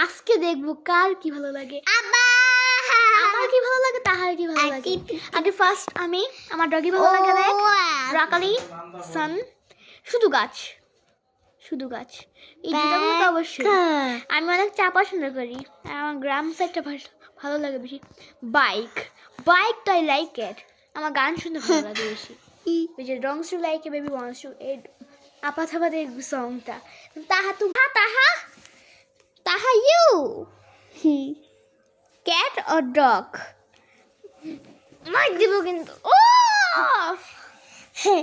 আজকে দেখবো কার কি ভালো লাগে। আমার কি ভালো লাগে, তাহার কি ভালো লাগে। আগে ফার্স্ট আমি আমার ডগি ভালো লাগে। দেখ ব্রকলি, সান, শুধু গাছ, শুধু গাছ, এই দুটো তো অবশ্যই। আমি অনেক চা পছন্দ করি, আমার গ্রাম সাইডটা ভালো লাগে বেশি। বাইক, বাইক তো আই লাইক ইট। আমার গান শুনতে ভালো লাগে বেশি, ওই যে wrongs to like a baby wants to, এই আপা থাপাদের সংটা। তাহা তুমি, তাহা তাহা ইউ ক্যাট অর ডগ? মার দিব কিন্তু। ও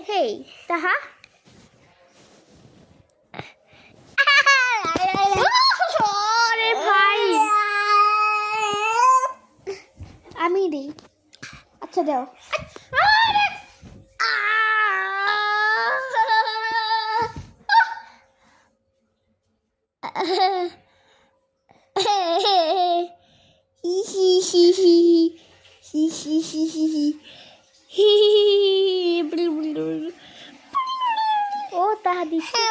হেই তাহা, আরে ভাই আমি দিই। আচ্ছা দাও। ও তাহা দিচ্ছে।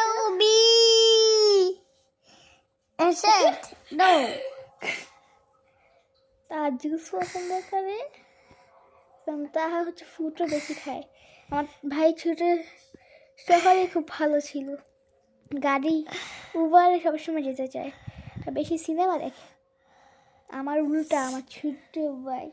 তার জুস পছন্দ করে, তাহা হচ্ছে ফুটও বেশি খায়। আমার ভাই ছোট শহরে খুব ভালো ছিল, গাড়ি উবারে সবসময় যেতে চায়, বেশি সিনেমা দেখে। আমার উল্টা, আমার ছোট্ট ভাই